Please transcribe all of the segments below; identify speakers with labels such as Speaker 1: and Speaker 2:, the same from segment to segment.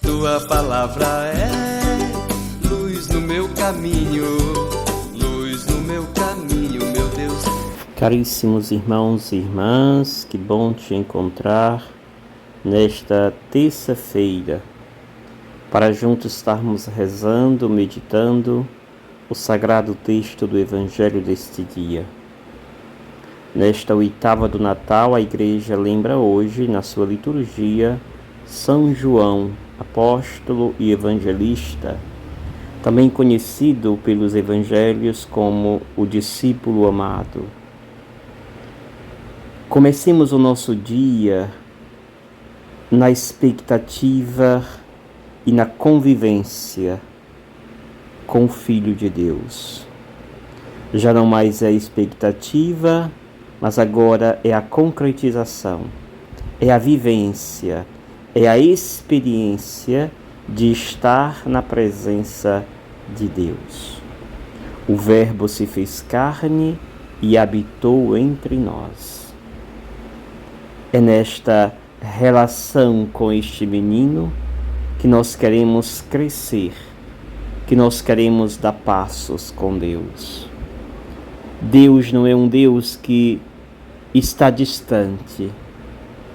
Speaker 1: Tua palavra é luz no meu caminho, luz no meu caminho, meu Deus.
Speaker 2: Caríssimos irmãos e irmãs, que bom te encontrar nesta terça-feira, para juntos estarmos rezando, meditando o sagrado texto do Evangelho deste dia. Nesta oitava do Natal, a Igreja lembra hoje, na sua liturgia, São João, apóstolo e evangelista, também conhecido pelos evangelhos como o discípulo amado. Comecemos o nosso dia na expectativa e na convivência com o Filho de Deus. Já não mais é a expectativa, mas agora é a concretização, é a vivência, é a experiência de estar na presença de Deus. O Verbo se fez carne e habitou entre nós. É nesta relação com este menino que nós queremos crescer, que nós queremos dar passos com Deus. Deus não é um Deus que está distante,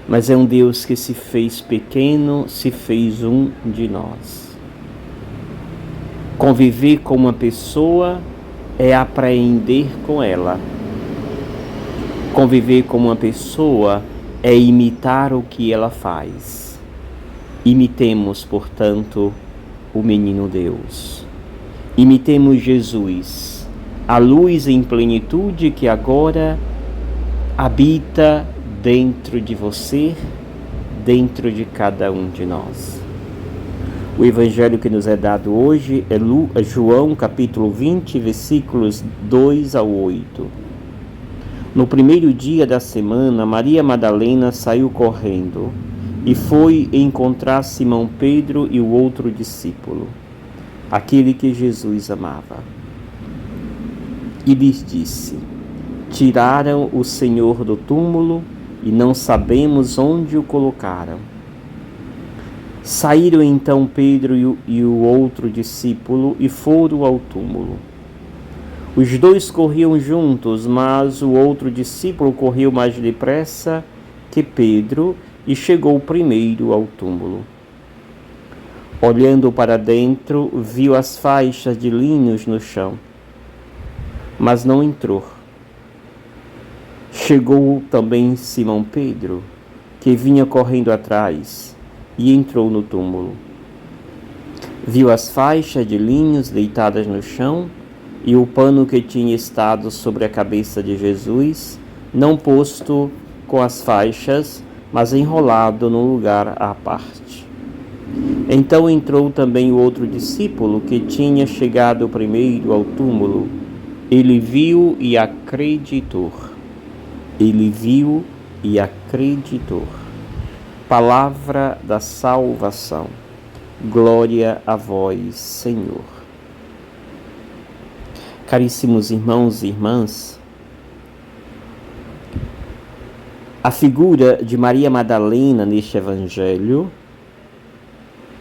Speaker 2: mas é um Deus que se fez pequeno, se fez um de nós. Conviver com uma pessoa é aprender com ela. Conviver com uma pessoa é imitar o que ela faz. Imitemos, portanto, o menino Deus. Imitemos Jesus, a luz em plenitude que agora habita dentro de você, dentro de cada um de nós. O evangelho que nos é dado hoje é João capítulo 20, versículos 2 a 8. No primeiro dia da semana, Maria Madalena saiu correndo e foi encontrar Simão Pedro e o outro discípulo, aquele que Jesus amava. E lhes disse: tiraram o Senhor do túmulo e não sabemos onde o colocaram. Saíram então Pedro e o outro discípulo e foram ao túmulo. Os dois corriam juntos, mas o outro discípulo correu mais depressa que Pedro e chegou primeiro ao túmulo. Olhando para dentro, viu as faixas de linhos no chão, mas não entrou. Chegou também Simão Pedro, que vinha correndo atrás, e entrou no túmulo. Viu as faixas de linhos deitadas no chão e o pano que tinha estado sobre a cabeça de Jesus, não posto com as faixas, mas enrolado num lugar à parte. Então entrou também o outro discípulo, que tinha chegado primeiro ao túmulo. Ele viu e acreditou. Ele viu e acreditou. Palavra da salvação. Glória a vós, Senhor. Caríssimos irmãos e irmãs, a figura de Maria Madalena neste evangelho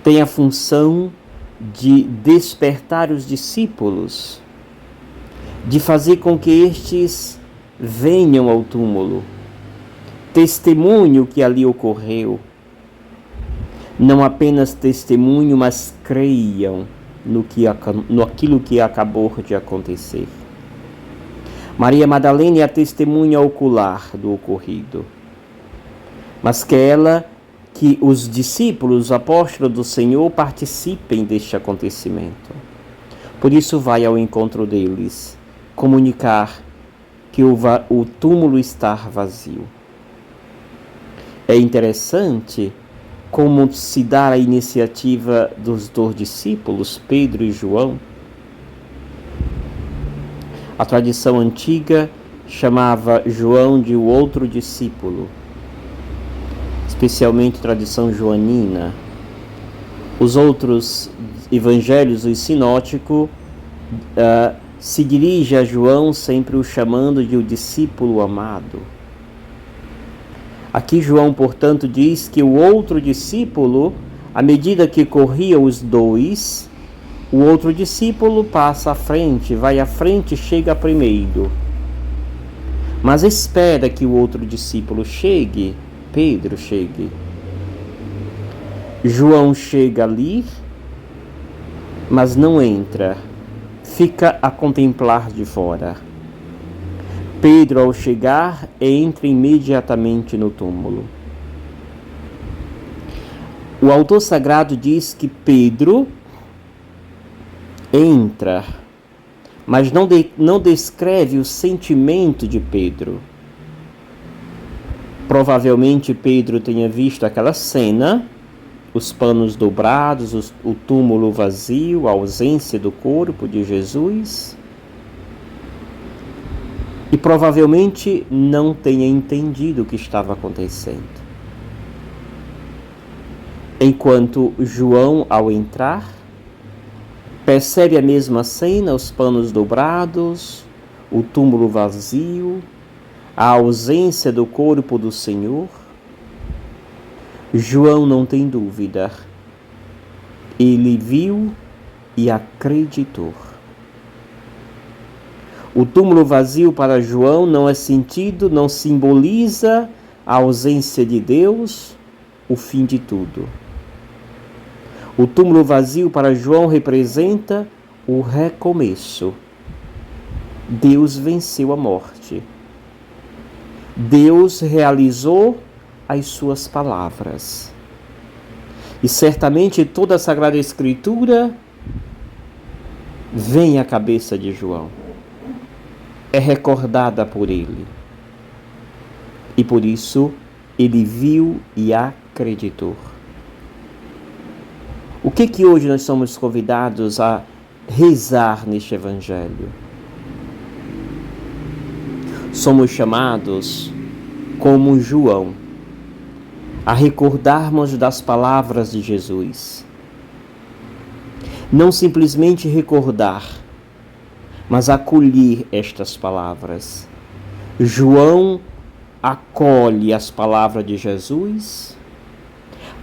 Speaker 2: tem a função de despertar os discípulos, de fazer com que estes venham ao túmulo, testemunho que ali ocorreu. Não apenas testemunho, mas creiam naquilo que acabou de acontecer. Maria Madalena é a testemunha ocular do ocorrido, mas que os discípulos, os apóstolos do Senhor, participem deste acontecimento. Por isso vai ao encontro deles, comunicar que o túmulo está vazio. É interessante como se dá a iniciativa dos dois discípulos, Pedro e João. A tradição antiga chamava João de o outro discípulo, especialmente tradição joanina. Os outros evangelhos, o sinótico, se dirige a João sempre o chamando de o discípulo amado. Aqui João, portanto, diz que o outro discípulo, à medida que corriam os dois, o outro discípulo passa à frente, vai à frente, chega primeiro. Mas espera que o outro discípulo chegue, Pedro chegue. João chega ali, mas não entra, fica a contemplar de fora. Pedro, ao chegar, entra imediatamente no túmulo. O autor sagrado diz que Pedro entra, mas não descreve o sentimento de Pedro. Provavelmente Pedro tenha visto aquela cena, os panos dobrados, o túmulo vazio, a ausência do corpo de Jesus, e provavelmente não tenha entendido o que estava acontecendo. Enquanto João, ao entrar, percebe a mesma cena, os panos dobrados, o túmulo vazio, a ausência do corpo do Senhor. João não tem dúvida. Ele viu e acreditou. O túmulo vazio para João não é sentido, não simboliza a ausência de Deus, o fim de tudo. O túmulo vazio para João representa o recomeço. Deus venceu a morte. Deus realizou as suas palavras. E certamente toda a Sagrada Escritura vem à cabeça de João. É recordada por ele. E por isso ele viu e acreditou. O que hoje nós somos convidados a rezar neste Evangelho? Somos chamados, como João, a recordarmos das palavras de Jesus. Não simplesmente recordar, mas acolher estas palavras. João acolhe as palavras de Jesus.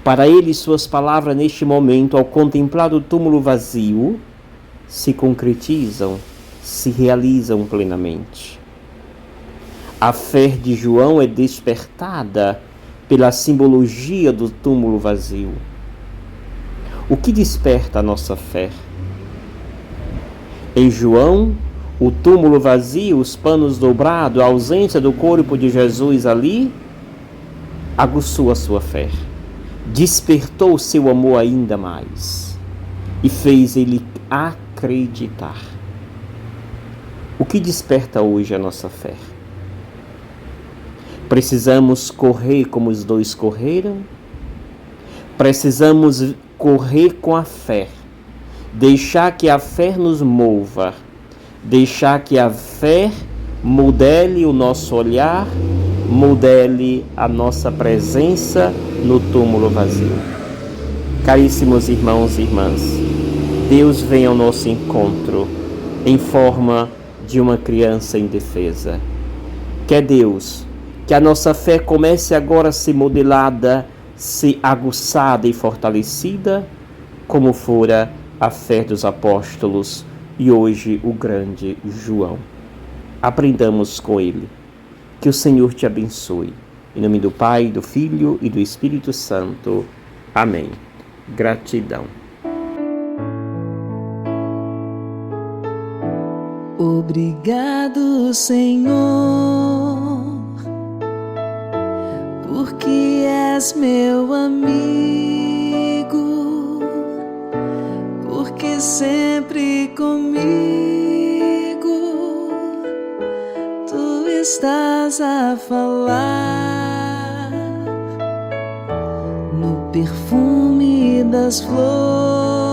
Speaker 2: Para ele, suas palavras neste momento, ao contemplar o túmulo vazio, se concretizam, se realizam plenamente. A fé de João é despertada pela simbologia do túmulo vazio. O que desperta a nossa fé? Em João, o túmulo vazio, os panos dobrados, a ausência do corpo de Jesus ali, aguçou a sua fé. Despertou seu amor ainda mais e fez ele acreditar. O que desperta hoje a nossa fé? Precisamos correr como os dois correram? Precisamos correr com a fé, deixar que a fé nos mova, deixar que a fé modele o nosso olhar, modele a nossa presença no túmulo vazio. Caríssimos irmãos e irmãs, Deus vem ao nosso encontro em forma de uma criança indefesa. Quer Deus que a nossa fé comece agora a ser modelada, ser aguçada e fortalecida, como fora a fé dos apóstolos e hoje o grande João. Aprendamos com ele. Que o Senhor te abençoe. Em nome do Pai, do Filho e do Espírito Santo. Amém. Gratidão.
Speaker 3: Obrigado, Senhor, porque és meu amigo, porque sempre comigo tu estás a falar no perfume das flores.